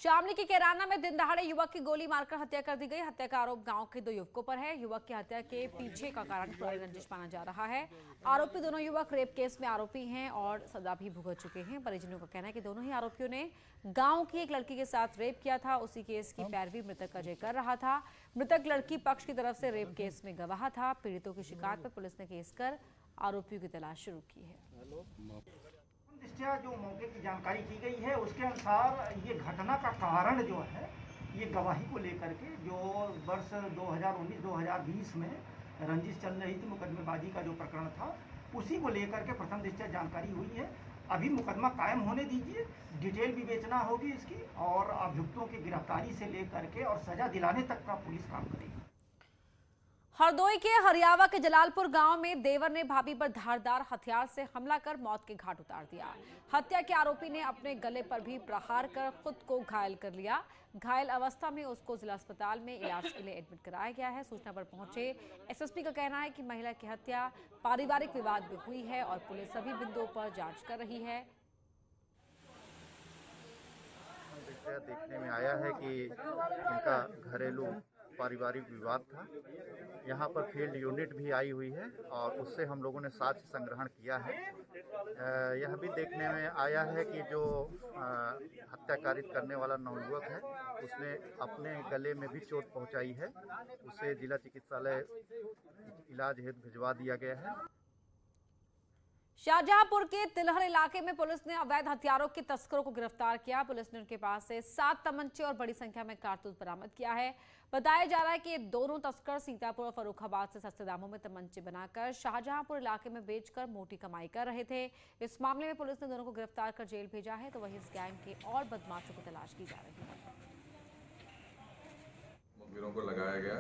शामली के कैराना में दिन दहाड़े युवक की गोली मारकर हत्या कर दी गई। हत्या का आरोप गांव के 2 युवकों पर है। युवक की हत्या के पीछे का कारण पुरानी रंजिश माना जा रहा है। आरोपी दोनों युवक रेप केस में आरोपी हैं और सजा भी भुगत चुके हैं। परिजनों का कहना है कि दोनों ही आरोपियों ने गांव की एक लड़की के साथ रेप किया था। उसी केस की पैरवी मृतक अजय कर रहा था। मृतक लड़की पक्ष की तरफ से रेप केस में गवाह था। पीड़ितों की शिकायत पर पुलिस ने केस कर आरोपियों की तलाश शुरू की है। जो मौके की जानकारी की गई है उसके अनुसार ये घटना का कारण जो है ये गवाही को लेकर के जो वर्ष 2019-2020 में रंजिश चल रही थी, मुकदमेबाजी का जो प्रकरण था उसी को लेकर के प्रथम दृष्टया जानकारी हुई है। अभी मुकदमा कायम होने दीजिए, डिटेल विवेचना होगी इसकी और अभियुक्तों की गिरफ्तारी से लेकर के और सजा दिलाने तक का पुलिस काम करेगी। हरदोई के हरियावा के जलालपुर गांव में देवर ने भाभी पर धारदार हथियार से हमला कर मौत के घाट उतार दिया। हत्या के आरोपी ने अपने गले पर भी प्रहार कर खुद को घायल कर लिया। घायल अवस्था में उसको जिला अस्पताल में इलाज के लिए एडमिट कराया गया है। सूचना पर पहुंचे एसएसपी का कहना है कि महिला की हत्या पारिवारिक विवाद में हुई है और पुलिस सभी बिंदुओं पर जांच कर रही है। देखने में आया है कि इनका घरेलू पारिवारिक विवाद था। यहाँ पर फील्ड यूनिट भी आई हुई है और उससे हम लोगों ने साक्ष्य संग्रहण किया है। यह भी देखने में आया है कि जो हत्या कारित करने वाला नवयुवक है उसने अपने गले में भी चोट पहुंचाई है। उसे जिला चिकित्सालय इलाज हेतु भिजवा दिया गया है। शाहजहांपुर के तिलहर इलाके में पुलिस ने अवैध हथियारों के तस्करों को गिरफ्तार किया। पुलिस ने उनके पास से 7 तमंचे और बड़ी संख्या में कारतूस बरामद किया है। बताया जा रहा है कि ये दोनों तस्कर सीतापुर और फर्रुखाबाद से सस्ते दामों में तमंचे बनाकर शाहजहांपुर इलाके में बेचकर मोटी कमाई कर रहे थे। इस मामले में पुलिस ने दोनों को गिरफ्तार कर जेल भेजा है, तो वहीं इस गैंग के और बदमाशों की तलाश की जा रही है। मुखबिरों को लगाया गया,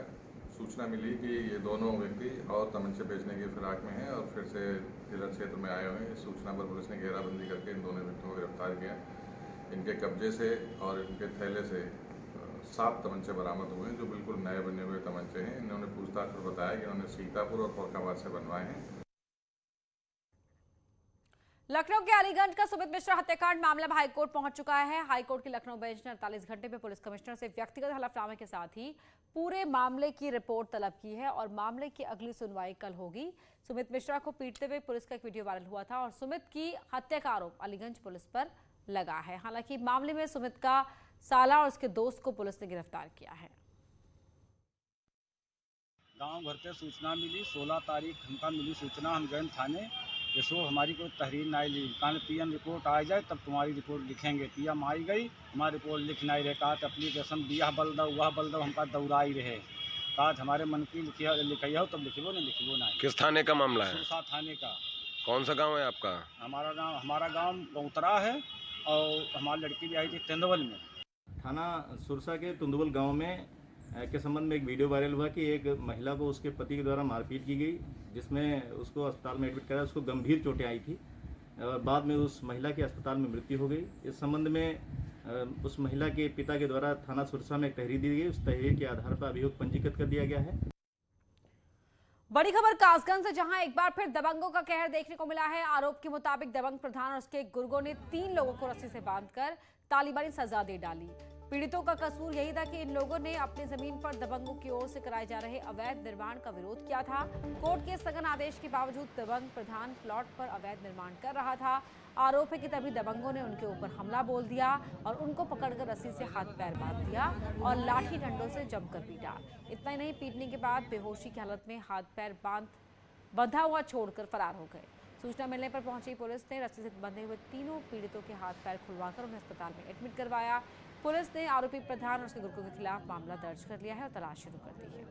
सूचना मिली कि ये दोनों व्यक्ति और तमंचे बेचने की फिराक में हैं और फिर से तिलहर क्षेत्र में आए हुए हैं। इस सूचना पर पुलिस ने घेराबंदी करके इन दोनों व्यक्तियों को गिरफ्तार किया। इनके कब्जे से और इनके थैले से 7 तमंचे बरामद हुए हैं जो बिल्कुल नए बने हुए तमंचे हैं। इन्होंने पूछताछ पर बताया कि इन्होंने सीतापुर और फर्रुखाबाद से बनवाए हैं। लखनऊ के अलीगंज का सुमित मिश्रा हत्याकांड मामला हाईकोर्ट पहुंच चुका है। हाईकोर्ट की लखनऊ बेंच ने 48 घंटे में पुलिस कमिश्नर से व्यक्तिगत हलफनामे के साथ ही पूरे मामले की रिपोर्ट तलब की है और मामले की अगली सुनवाई कल होगी। सुमित मिश्रा को पीटते हुए पुलिस का एक वीडियो वायरल हुआ था और सुमित की हत्या का आरोप अलीगंज पुलिस पर लगा है। हालांकि मामले में सुमित का साला और उसके दोस्त को पुलिस ने गिरफ्तार किया है। गांव भर पे सूचना मिली, 16 तारीख हमका मिली सूचना। हम गए थाने, जैसो हमारी कोई तहरीर नहीं ली। कहा पीएम रिपोर्ट आ जाए तब तुम्हारी रिपोर्ट लिखेंगे। पीएम आई गई, हमारी रिपोर्ट लिख नहीं रहे। कहा एप्लीकेशन दिया बल दो वह बल दो, हमका दौड़ा ही रहे। कहा हमारे मन की लिखिए हो तब लिखिबो नहीं लिखिबो नहीं। किस थाने का मामला है? सुरसा थाने का। कौन सा गांव है आपका? हमारा गांव गौतरा है और हमारी लड़की भी आई थी तेंदुवल में। थाना सुरसा के तेंदुवल गांव में के संबंध में एक वीडियो वायरल हुआ कि एक महिला को उसके पति के द्वारा मारपीट की गई, जिसमें उसको अस्पताल में एडमिट कराया। उसको गंभीर चोटें आई थी और बाद में उस महिला की अस्पताल में मृत्यु हो गई। इस संबंध में उस महिला के पिता के द्वारा थाना सुरसा में एक तहरीर दी गई। उस तहरीर के आधार पर अभियोग पंजीकृत कर दिया गया है। बड़ी खबर कासगंज से, जहां एक बार फिर दबंगों का कहर देखने को मिला है। आरोप के मुताबिक दबंग प्रधान और उसके गुर्गों ने 3 लोगों को रस्सी से बांधकर तालिबानी सजा दे डाली। पीड़ितों का कसूर यही था कि इन लोगों ने अपनी जमीन पर दबंगों की ओर से कराए जा रहे अवैध निर्माण का विरोध किया था। कोर्ट के स्थगन आदेश के बावजूद दबंग प्रधान प्लॉट पर अवैध निर्माण कर रहा था। आरोप है कि तभी दबंगों ने उनके ऊपर हमला बोल दिया और उनको पकड़कर रस्सी से हाथ पैर बांध दिया और लाठी डंडों से जमकर पीटा। इतना ही नहीं, पीटने के बाद बेहोशी की हालत में हाथ पैर बंधा हुआ छोड़कर फरार हो गए। सूचना मिलने पर पहुंची पुलिस ने रस्सी से बंधे हुए तीनों पीड़ितों के हाथ पैर खुलवाकर उन्हें अस्पताल में एडमिट करवाया। पुलिस ने आरोपी प्रधान और उसके गुर्गों के खिलाफ मामला दर्ज कर लिया है और तलाश शुरू कर दी है।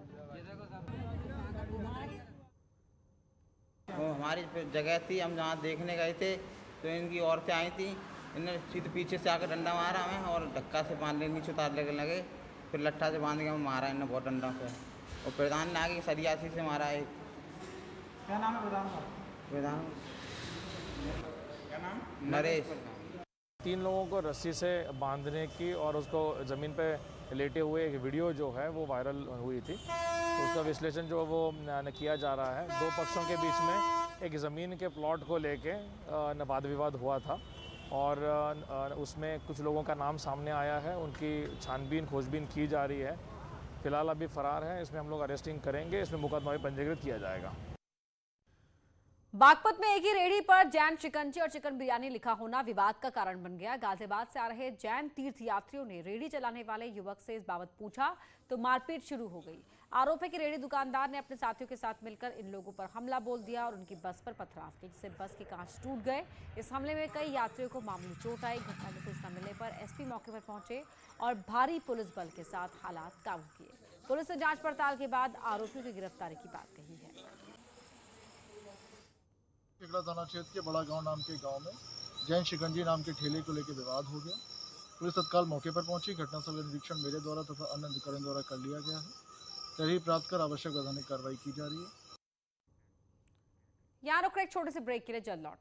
वो हमारी जगह थी, हम जहाँ देखने गए थे तो इनकी औरतें आई थी। इन्होंने सीधे पीछे से आकर डंडा मारा हमें और धक्का से बांधने नीचे उतार लगे। फिर लट्ठा से बांध के हमें मारा इन्होंने बहुत डंडा से। और प्रधान ने आगे सरियासी से मारा है। क्या नाम है प्रधान क्या नाम? नरेश। 3 लोगों को रस्सी से बांधने की और उसको ज़मीन पे लेटे हुए एक वीडियो जो है वो वायरल हुई थी। उसका विश्लेषण जो वो किया जा रहा है। 2 पक्षों के बीच में एक ज़मीन के प्लॉट को लेके वाद विवाद हुआ था और उसमें कुछ लोगों का नाम सामने आया है, उनकी छानबीन खोजबीन की जा रही है। फिलहाल अभी फरार है, इसमें हम लोग अरेस्टिंग करेंगे, इसमें मुकदमा भी पंजीकृत किया जाएगा। बागपत में एक ही रेहड़ी पर जैन चिकनची और चिकन बिरयानी लिखा होना विवाद का कारण बन गया। गाजियाबाद से आ रहे जैन तीर्थयात्रियों ने रेहड़ी चलाने वाले युवक से इस बाबत पूछा तो मारपीट शुरू हो गई। आरोप है कि रेहड़ी दुकानदार ने अपने साथियों के साथ मिलकर इन लोगों पर हमला बोल दिया और उनकी बस पर पथराव किया, जिससे बस के कांच टूट गए। इस हमले में कई यात्रियों को मामूली चोट आई। घटना की सूचना मिलने पर एसपी मौके पर पहुंचे और भारी पुलिस बल के साथ हालात काबू किए। पुलिस ने जांच पड़ताल के बाद आरोपियों की गिरफ्तारी की बात कही है। टिकड़ा थाना क्षेत्र के बड़ा गांव नाम के गांव में जैन शिकंजी नाम के ठेले को लेकर विवाद हो गया। पुलिस तत्काल मौके पर पहुंची। घटनास्थल का निरीक्षण मेरे द्वारा तथा अन्य अधिकारियों द्वारा कर लिया गया है। तहरीर प्राप्त कर आवश्यक वैधानिक कार्रवाई की जा रही है। यहाँ रुक रहे एक छोटे से ब्रेक के लिए जल्द लौट